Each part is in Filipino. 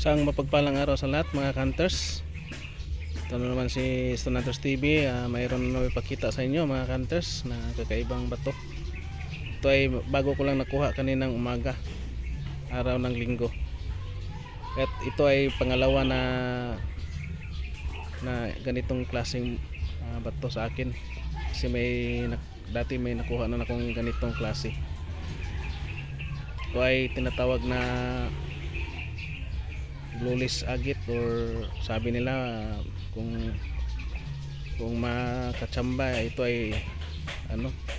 Isang mapagpalang araw sa lahat mga hunters. Ito na naman si Stone Hunters TV. Mayroon na ipakita sa inyo mga hunters na kakaibang bato. Ito ay bago ko lang nakuha kaninang umaga, araw ng linggo. At ito ay pangalawa na ganitong klaseng bato sa akin. Kasi dati may nakuha na akong ganitong klase. Ito ay tinatawag na blueless agate, or sabi nila kung makatsamba, ito ay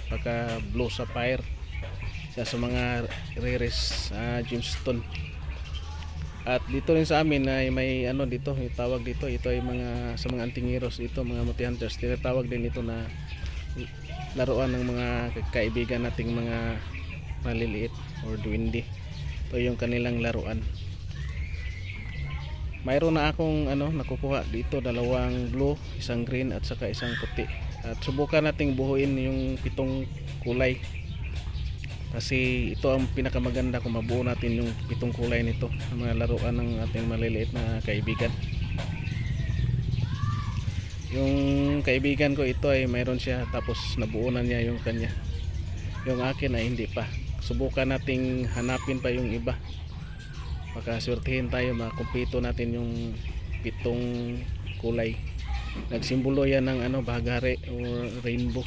pagka blue sapphire, isa sa mga rarest gemstone. At dito rin sa amin ay may dito, yung tawag dito, ito ay sa mga antingiros dito, mga multi-hunters, tinatawag din ito na laruan ng mga kaibigan nating mga maliliit or duwende. Ito yung kanilang laruan. Mayroon na akong nakukuha dito, dalawang blue, isang green at saka isang puti. At subukan nating buhuin yung 7 kulay. Kasi ito ang pinakamaganda kung mabuo natin yung 7 kulay nito, ang mga laruan ng ating maliliit na kaibigan. Yung kaibigan ko ito ay mayroon siya, tapos nabuo na niya yung kanya. Yung akin ay hindi pa. Subukan nating hanapin pa yung iba. Makaswertihin tayo, makumpleto natin yung 7 kulay. Nagsimbolo yan ng bahagari or rainbow.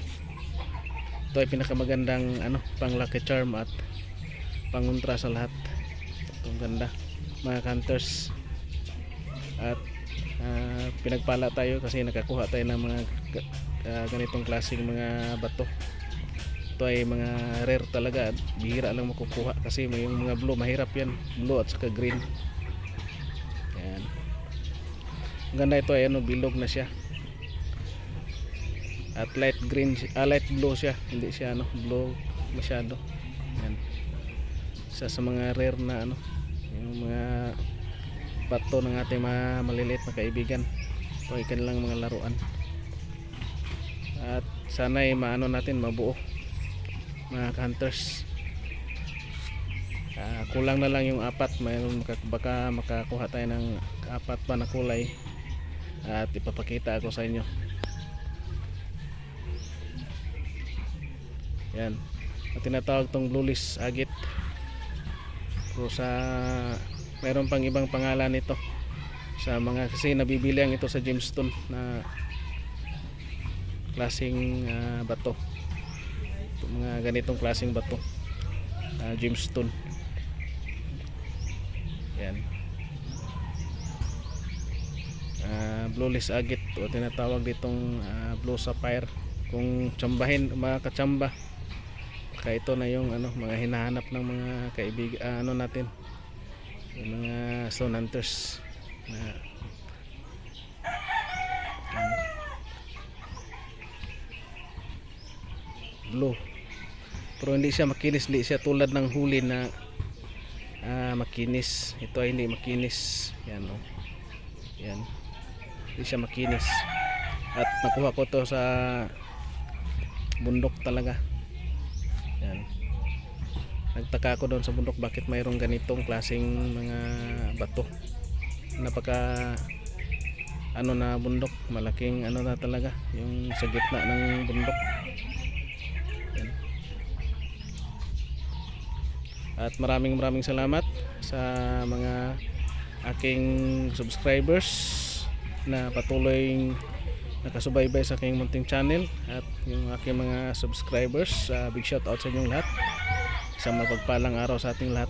Ito ay pinakamagandang pang lucky charm at panguntra sa lahat. Itong ganda mga hunters. At pinagpala tayo kasi nakakuha tayo ng mga ganitong klaseng mga bato. Ito ay mga rare talaga, bihira lang makukuha kasi may yung mga blue, mahirap yan, blue at saka green. Yan. Ang ganda, ito ay bilog na siya. At light green, light blue siya, hindi siya blue masyado. Yan. Isa sa mga rare na yung mga bato ng ating mga maliliit na kaibigan. Ito ay kanilang mga laruan. At sana ay natin mabuo mga hunters. Kulang na lang yung 4, mayroon baka makakuha tayo ng 4 pa na kulay at ipapakita ako sa inyo. Yan, at tinatawag tong blueless agate. So mayroon pang ibang pangalan nito sa mga, kasi nabibilihan ito sa gemstone na klaseng bato, mga ganitong klaseng bato, gemstone. Yan, blueless agate o tinatawag ditong blue sapphire. Kung tsambahin, makakatsamba, baka ito na yung mga hinahanap ng mga kaibigan natin, yung mga stone hunters blue. Pero hindi siya makinis, hindi siya tulad ng huli na makinis. Ito ay hindi makinis. Yan yan, hindi siya makinis. At nakuha ko to sa bundok talaga. Yan, nagtaka ako doon sa bundok, bakit mayroong ganitong klaseng mga bato. Napaka na bundok, malaking na talaga, yung sa gitna ng bundok. At maraming salamat sa mga aking subscribers na patuloy nakasubaybay sa aking munting channel, at yung aking mga subscribers, big shout out sa inyong lahat. Isang mapagpalang araw sa ating lahat.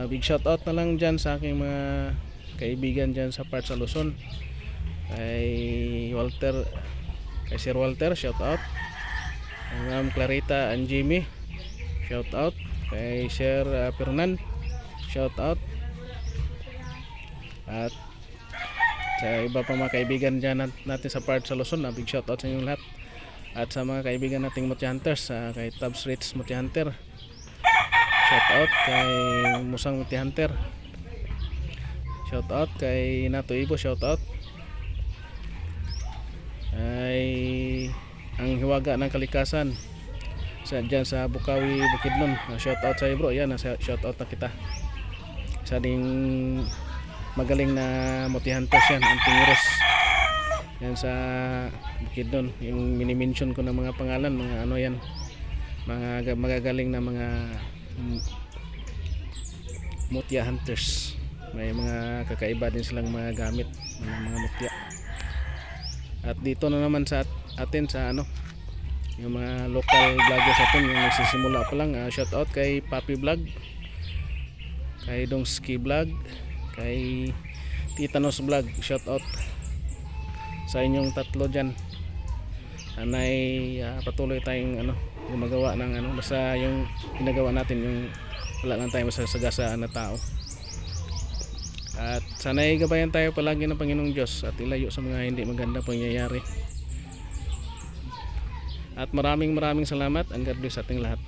Big shout out na lang dyan sa aking mga kaibigan dyan sa part sa Luzon, kay Sir Walter, shout out. Ma'am Clarita and Jimmy, shout out. Kay Sir Fernan, shout out. At sa iba pa mga kaibigan dyan natin sa part sa Luzon, big shout out sa inyong lahat. At sa mga kaibigan nating multi-hunters, kay Tabs Ritz multi-hunter, shout out. Kay Musang multi-hunter, shout out. Kay Nato Ibo, shout out. Ay ang Hiwaga ng Kalikasan dyan sa Bukawi, Bukidnon, shout out sa iyo bro. Yan, shout out na kita. Isa ding magaling na multi-hunters yan, Antingiros. Yan sa Bukidnon. Yung mini-mention ko ng mga pangalan, mga ano yan, mga magagaling na mga mutya hunters. May mga kakaiba din silang mga gamit, mga mutya. At dito na naman sa atin sa ano, yung mga local vloggers atin, yung nagsisimula pa lang, shout out kay Papi Vlog, kay Dongski Vlog, kay Titanos Vlog, shout out sa inyong tatlo dyan. Sana'y patuloy tayong ano, gumagawa ng ano, basta yung ginagawa natin yung wala lang tayong masasagasaan na tao. At sana'y gabayan tayo palagi ng Panginoong Diyos at ilayo sa mga hindi maganda pangyayari. At maraming salamat. Ang God bless sa ating lahat.